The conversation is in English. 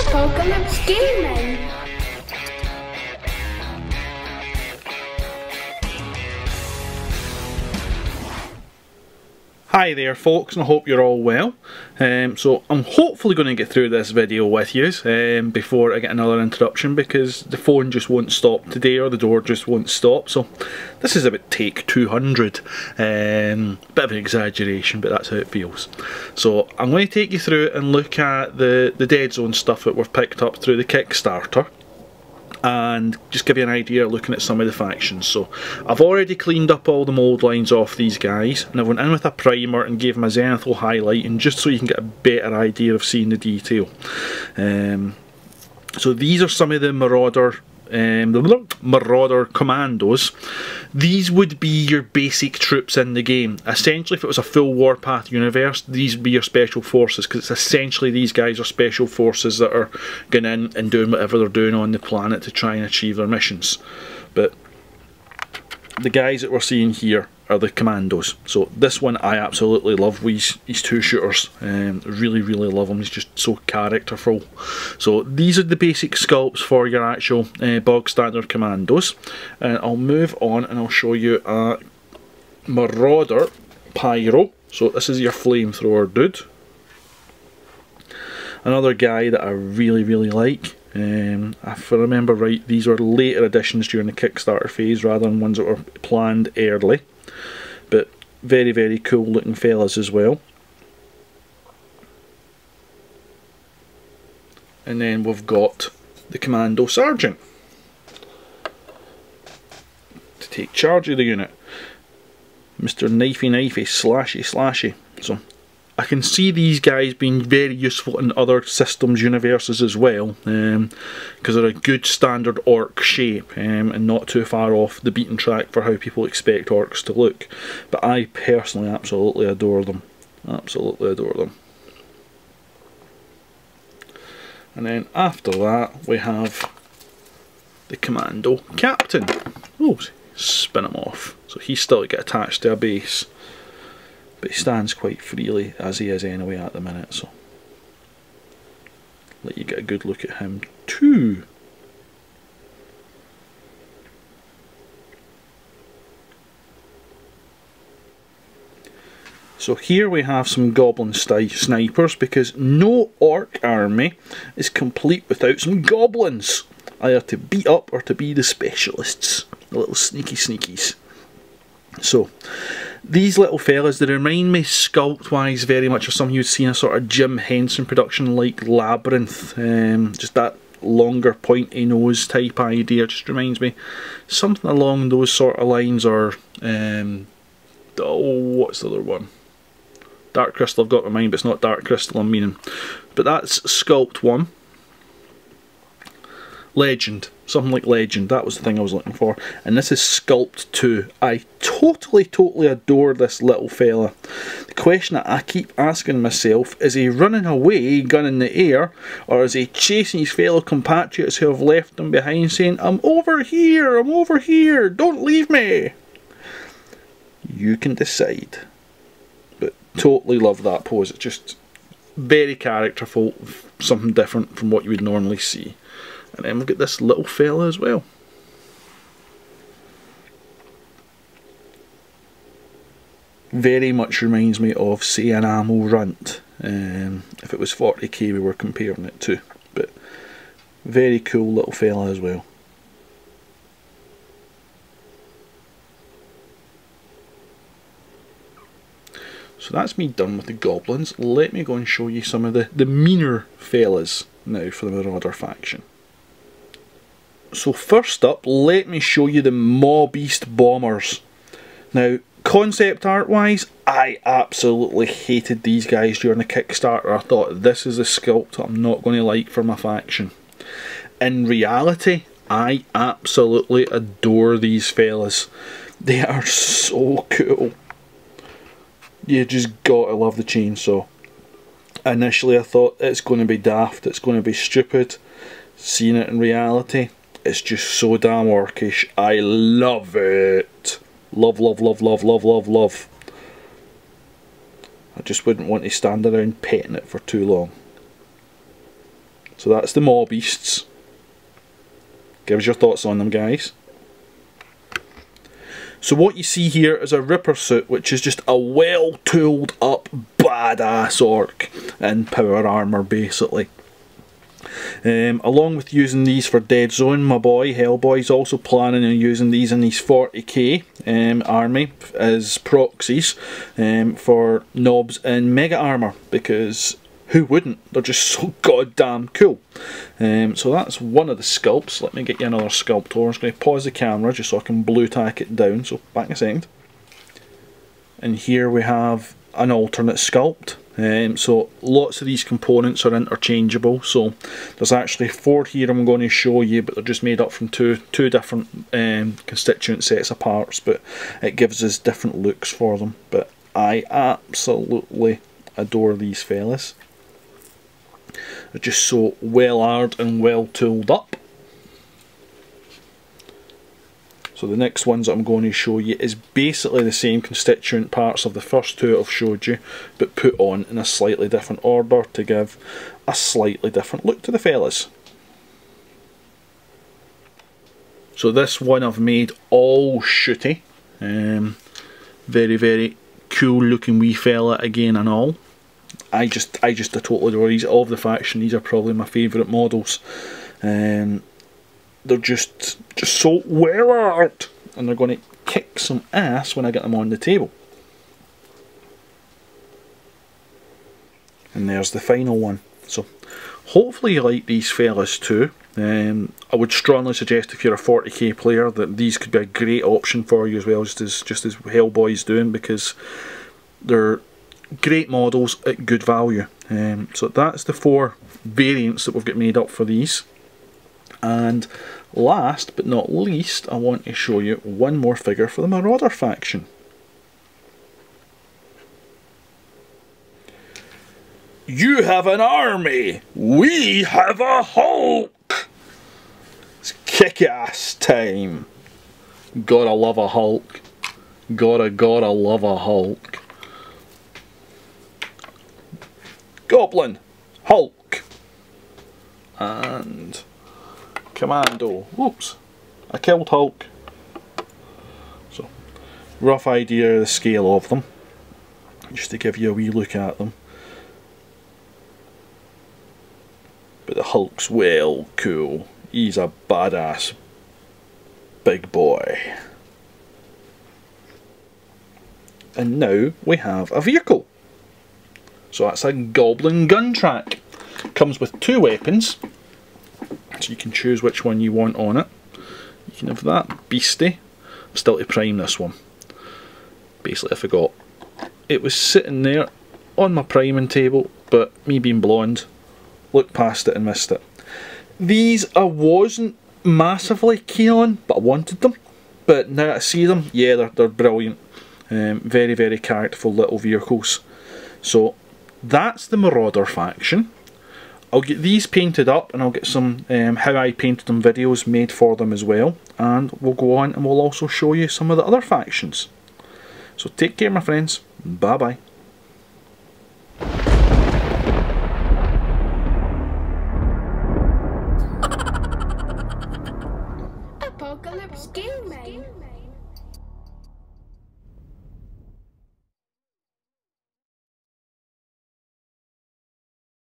Apocalypse Gaming. Hi there folks, and I hope you're all well. So I'm hopefully going to get through this video with you before I get another interruption, because the phone just won't stop today, or the door just won't stop. So this is about take 200. Bit of an exaggeration, but that's how it feels. So I'm going to take you through and look at the Deadzone stuff that we've picked up through the Kickstarter, and just give you an idea looking at some of the factions. So I've already cleaned up all the mould lines off these guys, and I went in with a primer and gave them a zenithal highlighting just so you can get a better idea of seeing the detail. So these are some of the Marauder commandos. These would be your basic troops in the game. Essentially, if it was a full Warpath universe, these would be your special forces, because it's essentially these guys are special forces that are going in and doing whatever they're doing on the planet to try and achieve their missions. But the guys that we're seeing here are the commandos. So this one I absolutely love. These two shooters, really love them. He's just so characterful. So these are the basic sculpts for your actual bog standard commandos, and I'll move on and I'll show you a Marauder Pyro. So this is your flamethrower dude. Another guy that I really like. If I remember right, these were later additions during the Kickstarter phase rather than ones that were planned early. But very cool looking fellas as well. And then we've got the Commando Sergeant to take charge of the unit. Mr. Knifey Slashy. So I can see these guys being very useful in other systems universes as well, because they're a good standard orc shape, and not too far off the beaten track for how people expect orcs to look. But I personally absolutely adore them. Absolutely adore them. And then after that we have the Commando Captain. Oh, spin him off. So he's still to get attached to a base, but he stands quite freely as he is anyway at the minute, so let you get a good look at him too. So here we have some goblin snipers, because no orc army is complete without some goblins, either to beat up or to be the specialists, the little sneakies. So these little fellas, they remind me sculpt wise very much of something you'd see in a sort of Jim Henson production like Labyrinth. Just that longer pointy nose type idea just reminds me something along those sort of lines. Or oh, what's the other one? Dark Crystal I've got in mind, but it's not Dark Crystal I'm meaning. But that's Sculpt 1. Legend. Something like Legend, that was the thing I was looking for. And this is Sculpt 2. I totally adore this little fella. The question that I keep asking myself, is he running away, gun in the air, or is he chasing his fellow compatriots who have left him behind, saying, I'm over here, don't leave me? You can decide. But totally love that pose. It's just very characterful, something different from what you would normally see. And then we've got this little fella as well. Very much reminds me of, say, an Ammo Runt. If it was 40k we were comparing it to. But very cool little fella as well. So that's me done with the goblins. Let me go and show you some of the meaner fellas now for the Marauder faction. So first up, let me show you the Maw Beast Bombers. Now, concept art wise, I absolutely hated these guys during the Kickstarter. I thought, this is a sculpt I'm not going to like for my faction. In reality, I absolutely adore these fellas. They are so cool. You just gotta love the chainsaw. Initially I thought it's going to be daft, it's going to be stupid. Seeing it in reality, it's just so damn orcish. I love it. Love. I just wouldn't want to stand around petting it for too long. So that's the Maw Beasts. Give us your thoughts on them, guys. So what you see here is a Ripper suit, which is just a well tooled up badass orc in power armour basically. Along with using these for Deadzone, my boy Hellboy's also planning on using these in his 40k army as proxies for knobs and mega armour, because who wouldn't? They're just so goddamn cool. So that's one of the sculpts. Let me get you another sculpt over. I'm just going to pause the camera just so I can blue tack it down. So back in a second. And here we have an alternate sculpt. So lots of these components are interchangeable. So there's actually 4 here I'm going to show you, but they're just made up from two different constituent sets of parts. But it gives us different looks for them. But I absolutely adore these fellas. They're just so well aired and well tooled up. So the next ones that I'm going to show you is basically the same constituent parts of the first two I've showed you, but put on in a slightly different order to give a slightly different look to the fellas. So this one I've made all shooty. Very, very cool looking wee fella again and all. I just totally adore these. Of the faction, these are probably my favourite models. They're just so well art, and they're going to kick some ass when I get them on the table. And there's the final one. So hopefully you like these fellas too. I would strongly suggest if you're a 40k player that these could be a great option for you as well, just as Hellboy's doing, because they're great models at good value. So that's the 4 variants that we've got made up for these. And last but not least, I want to show you one more figure for the Marauder faction. You have an army, we have a Hulk! It's kick-ass time. Gotta love a Hulk. Gotta love a Hulk. Goblin, Hulk, and Commando. Whoops, I killed Hulk. So, rough idea of the scale of them, just to give you a wee look at them. But the Hulk's well cool. He's a badass big boy. And now we have a vehicle. So that's a Goblin gun track. Comes with 2 weapons, so you can choose which one you want on it. You can have that beastie. I'm still to prime this one. Basically I forgot. It was sitting there on my priming table, but me being blonde, looked past it and missed it. These I wasn't massively keen on, but I wanted them. But now I see them, yeah, they're brilliant. Very, very characterful little vehicles. So that's the Marauder faction. I'll get these painted up, and I'll get some how I painted them videos made for them as well, and we'll go on and we'll also show you some of the other factions. So take care my friends, bye bye.